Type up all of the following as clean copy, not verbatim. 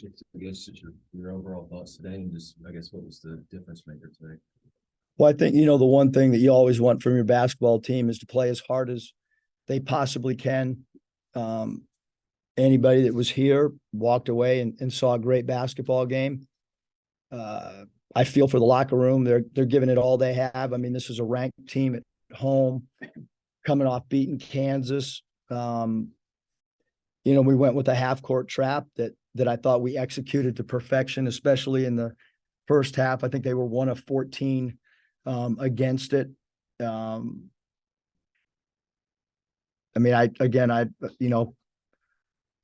I guess your overall thoughts today, and just I guess what was the difference maker today? Well, I think, the one thing that you always want from your basketball team is to play as hard as they possibly can. Anybody that was here walked away and saw a great basketball game. I feel for the locker room. They're giving it all they have. I mean, this is a ranked team at home, coming off beating Kansas. We went with a half court trap that I thought we executed to perfection, especially in the first half. I think they were 1 of 14 against it.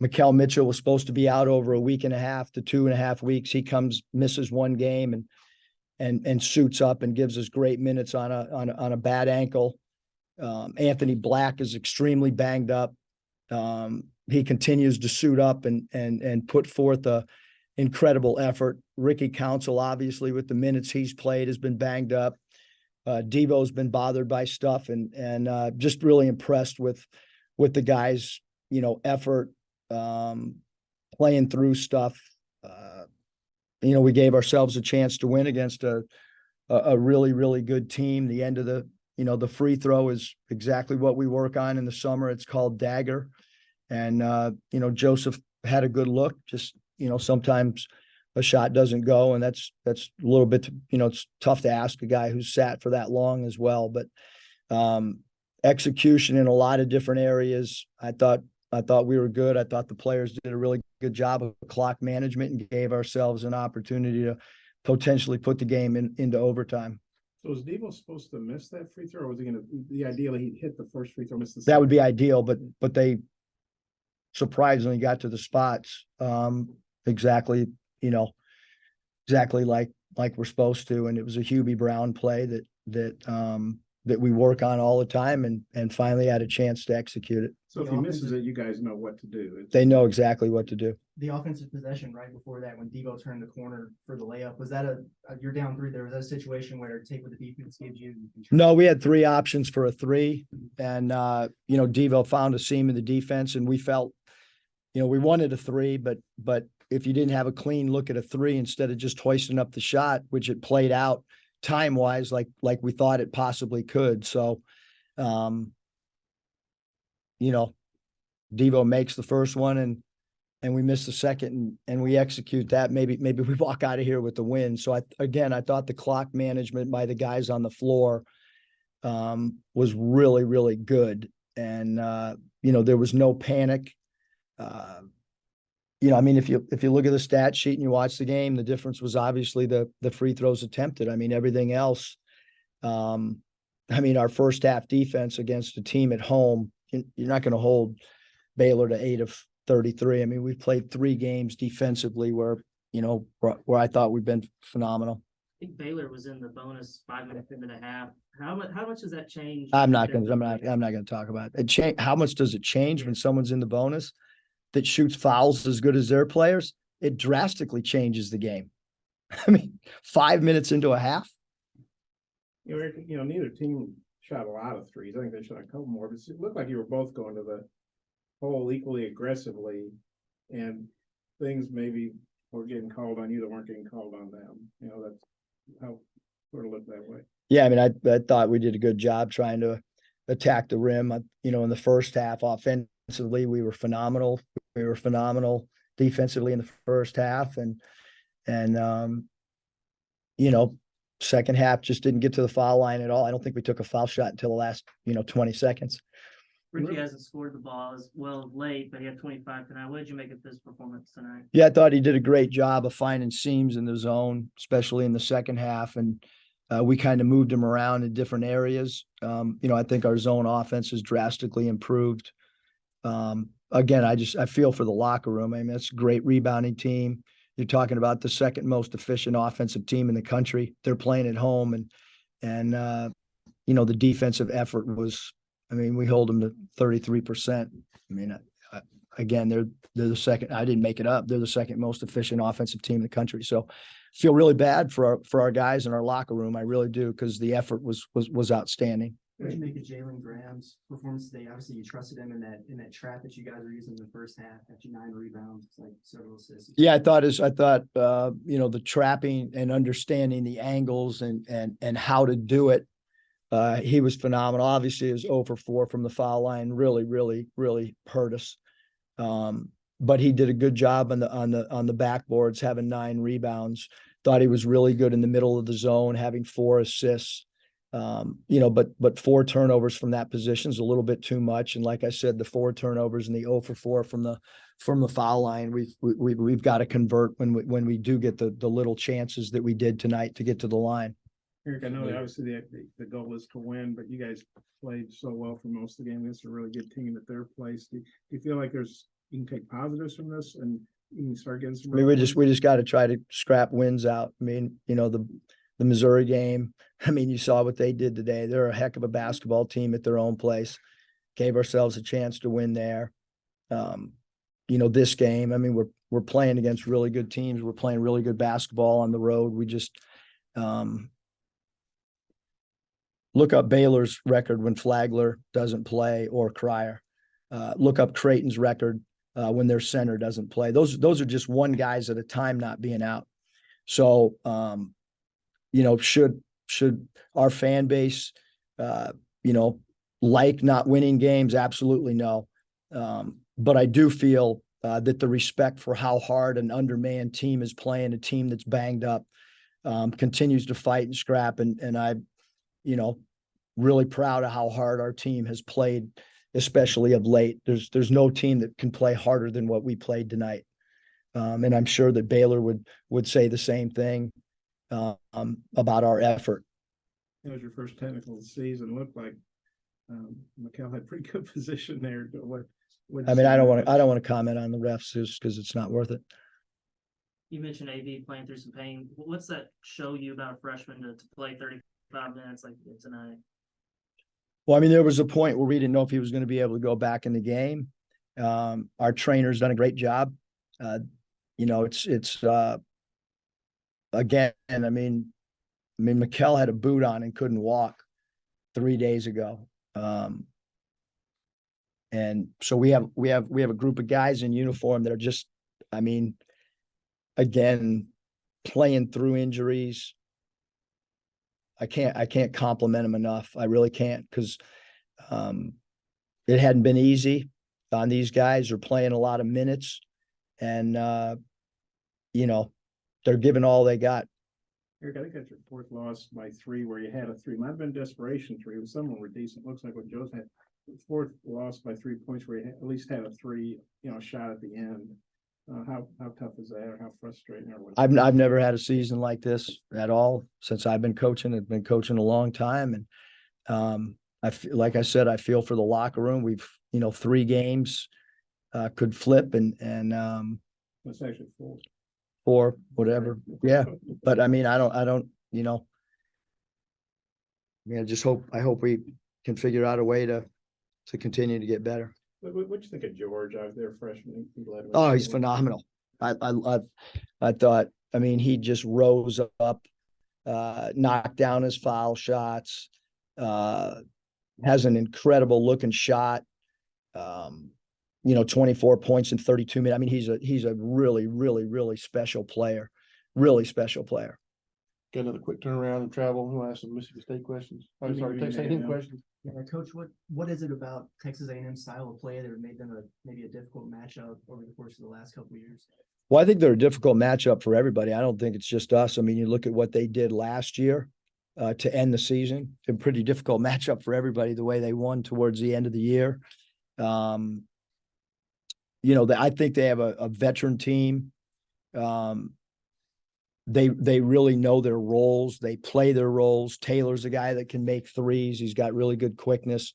Mikal Mitchell was supposed to be out over a week and a half to 2.5 weeks. He comes, misses one game and suits up and gives us great minutes on a bad ankle. Anthony Black is extremely banged up. He continues to suit up and put forth a incredible effort. Ricky Council, obviously, with the minutes he's played, has been banged up. Devo's been bothered by stuff, and just really impressed with the guys' effort, playing through stuff. We gave ourselves a chance to win against a really, really good team. The end of the free throw is exactly what we work on in the summer. It's called Dagger. And, Joseph had a good look. Just, sometimes a shot doesn't go, and that's a little bit, it's tough to ask a guy who's sat for that long as well. But execution in a lot of different areas. I thought we were good. I thought the players did a really good job of clock management and gave ourselves an opportunity to potentially put the game into overtime. So was Devo supposed to miss that free throw, or was he going to be ideally he'd hit the first free throw, miss the second? That would be ideal, but they surprisingly got to the spots exactly like we're supposed to. And it was a Hubie Brown play that we work on all the time and finally had a chance to execute it. So if he misses it, you guys know what to do. They know exactly what to do. The offensive possession right before that, when Devo turned the corner for the layup, was that you're down 3 there? Was that a situation where take what the defense gives you? No, we had 3 options for a 3, and Devo found a seam in the defense, and we felt, we wanted a 3, but if you didn't have a clean look at a 3 instead of just hoisting up the shot, which it played out time-wise like we thought it possibly could. So, Devo makes the first one and we miss the second and we execute that. Maybe we walk out of here with the win. So I thought the clock management by the guys on the floor was really, really good. And, there was no panic. If you look at the stat sheet and you watch the game, the difference was obviously the free throws attempted. Everything else, our first half defense against a team at home, you're not going to hold Baylor to 8 of 33. We've played 3 games defensively where I thought we've been phenomenal. I think Baylor was in the bonus 5 minutes into the half. How much does that change? I'm not going to talk about it. How much does it change when someone's in the bonus that shoots fouls as good as their players? It drastically changes the game. 5 minutes into a half. Neither team shot a lot of threes. I think they shot a couple more, but it looked like you were both going to the hole equally aggressively, and things maybe were getting called on you that weren't getting called on them. That's how sort of looked that way. Yeah, I thought we did a good job trying to attack the rim. In the first half, offensively, we were phenomenal. We were phenomenal defensively in the first half, and second half just didn't get to the foul line at all. I don't think we took a foul shot until the last 20 seconds. Ricky hasn't scored the ball as well late, but he had 25 tonight. What did you make of this performance tonight? Yeah, I thought he did a great job of finding seams in the zone, especially in the second half. And we kind of moved him around in different areas. I think our zone offense has drastically improved. Again, I feel for the locker room. That's a great rebounding team. You're talking about the second most efficient offensive team in the country. They're playing at home, and the defensive effort was, we hold them to 33%. Again, they're the second. I didn't make it up. They're the second most efficient offensive team in the country. So I feel really bad for our guys in our locker room. I really do, because the effort was outstanding. What did you make of Jalen Graham's performance today? Obviously, you trusted him in that trap that you guys were using in the first half. After 9 rebounds, it's like several assists. Yeah, I thought, the trapping and understanding the angles and how to do it. He was phenomenal. Obviously, he was 0 for 4 from the foul line. Really, really, really hurt us. But he did a good job on the backboards, having 9 rebounds. Thought he was really good in the middle of the zone, having 4 assists. But 4 turnovers from that position is a little bit too much. And like I said, the 4 turnovers and the 0 for 4 from the foul line, we've got to convert when we do get the little chances that we did tonight to get to the line. Eric, I know that obviously the goal is to win, but you guys played so well for most of the game. It's a really good team at their place. Do you feel like you can take positives from this and you can start getting some? I mean, we just got to try to scrap wins out. I mean, the Missouri game, I mean, you saw what they did today. They're a heck of a basketball team at their own place. Gave ourselves a chance to win there. This game, I mean, we're playing against really good teams. We're playing really good basketball on the road. We just look up Baylor's record when Flagler doesn't play or Cryer. Look up Creighton's record when their center doesn't play. Those are just one guys at a time not being out. So, should our fan base, like not winning games? Absolutely no. But I do feel that the respect for how hard an undermanned team is playing, a team that's banged up, continues to fight and scrap. And I, really proud of how hard our team has played, especially of late. There's no team that can play harder than what we played tonight. And I'm sure that Baylor would say the same thing about our effort. It was your first technical season. Looked like McKell had pretty good position there. I mean, I don't want to comment on the refs just because it's not worth it. You mentioned AV playing through some pain. What's that show you about a freshman to play 35 minutes like tonight? Well, I mean, there was a point where we didn't know if he was going to be able to go back in the game. Our trainer's done a great job. It's again, I mean, McKell had a boot on and couldn't walk 3 days ago. And so we have a group of guys in uniform that are just, I mean, again, playing through injuries. I can't compliment them enough. I really can't, because it hadn't been easy on these guys. They're playing a lot of minutes, and they're giving all they got. Eric, I think that's your 4th loss by 3 where you had a 3. Might have been desperation 3. But some were decent. Looks like what Joe's had. 4th loss by 3 points where you at least had a 3, shot at the end. How tough is that, or how frustrating? I've never had a season like this at all since I've been coaching. I've been coaching a long time, and like I said, I feel for the locker room. We've 3 games could flip, and it's actually 4. 4, whatever. Yeah, but I mean, I don't. I hope we can figure out a way to continue to get better. What you think of George out there, freshman? Oh, he's phenomenal. I thought, I mean, he just rose up, knocked down his foul shots, has an incredible looking shot. 24 points in 32 minutes. I mean, he's a really, really, really special player. Really special player. Got another quick turnaround and travel. We'll ask some Mississippi State questions. I'm sorry, Texas A&M questions. Yeah, Coach, what is it about Texas A&M style of play that made them maybe a difficult matchup over the course of the last couple of years? Well, I think they're a difficult matchup for everybody. I don't think it's just us. I mean, you look at what they did last year to end the season. A pretty difficult matchup for everybody, the way they won towards the end of the year. I think they have a veteran team. They really know their roles. They play their roles. Taylor's a guy that can make threes. He's got really good quickness.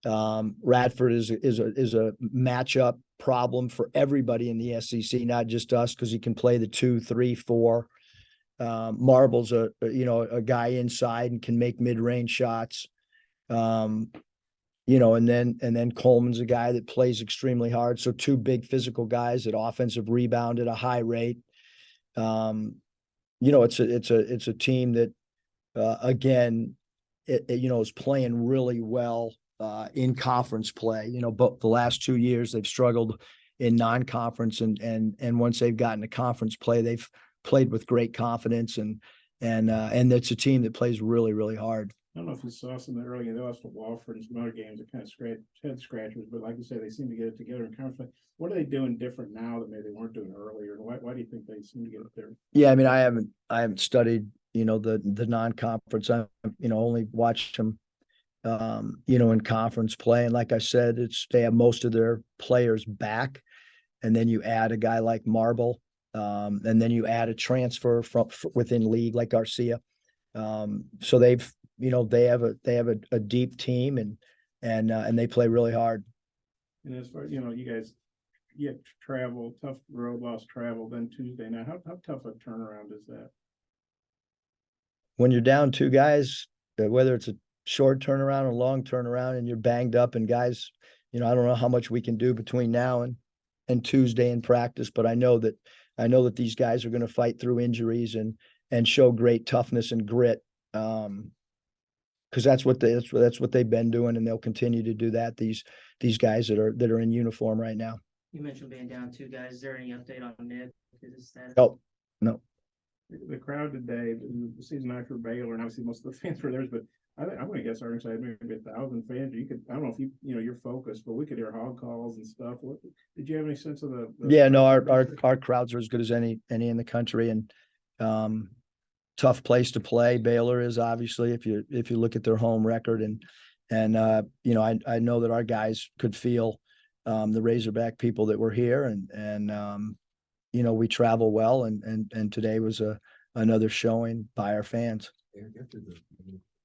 Radford is a matchup problem for everybody in the SEC, not just us, because he can play the 2, 3, 4. Marble's a guy inside and can make mid-range shots. And then Coleman's a guy that plays extremely hard. So 2 big physical guys that offensive rebound at a high rate. It's a team that, again, is playing really well in conference play. But the last 2 years they've struggled in non-conference, and once they've gotten to conference play, they've played with great confidence, and it's a team that plays really, really hard. I don't know if you saw some of the early, they lost to Wofford and some other games that kind of head scratchers, but like you say, they seem to get it together in conference. What are they doing different now that maybe they weren't doing earlier? And why do you think they seem to get it there? Yeah, I mean, I haven't studied, the non-conference. I, only watched them, in conference play. And like I said, they have most of their players back. And then you add a guy like Marble, and then you add a transfer from within league like Garcia. So they have a deep team, and they play really hard. And as far, you guys, you have travel, tough road loss travel, then Tuesday night. How tough a turnaround is that? When you're down 2 guys, whether it's a short turnaround or long turnaround, and you're banged up, and guys, I don't know how much we can do between now and Tuesday in practice, but I know that these guys are going to fight through injuries and show great toughness and grit. Because that's what they've been doing, and they'll continue to do that. These guys that are in uniform right now. You mentioned being down 2 guys. Is there any update on Nick? His status? Oh, no. The crowd today, the season after Baylor, and obviously most of the fans were theirs, but I'm going to guess our inside maybe 1,000 fans. I don't know if you're focused, but we could hear hog calls and stuff. Did you have any sense of the Yeah, no, our crowds are as good as any in the country, and tough place to play. Baylor is, obviously, if you look at their home record, and I know that our guys could feel the Razorback people that were here, and we travel well, and today was another showing by our fans. Eric, after the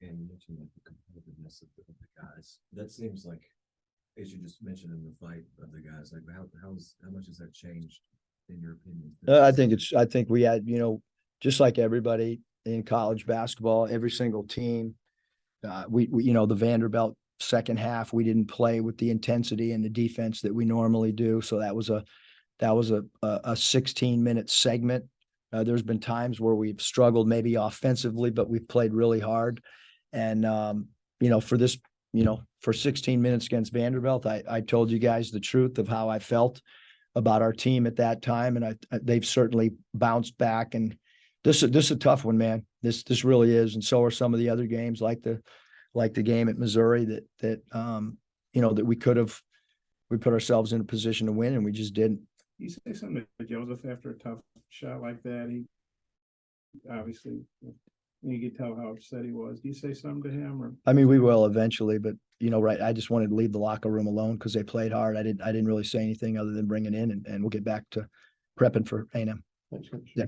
game, you mentioned like the competitiveness of the guys. That seems like, as you just mentioned, in the fight of the guys, like how much has that changed in your opinion? I think we had, just like everybody in college basketball, every single team, we the Vanderbilt second half, we didn't play with the intensity and the defense that we normally do. So that was a 16-minute segment. There's been times where we've struggled maybe offensively, but we've played really hard. And, for 16 minutes against Vanderbilt, I told you guys the truth of how I felt about our team at that time. And they've certainly bounced back. And this is a tough one, man. This really is. And so are some of the other games, like the game at Missouri that we put ourselves in a position to win, and we just didn't. You say something to Joseph after a tough shot like that. He obviously, you could tell how upset he was. Do you say something to him, or? I mean, we will eventually, but right. I just wanted to leave the locker room alone because they played hard. I didn't really say anything other than bring it in, and we'll get back to prepping for A&M. Thanks, Coach. Yeah.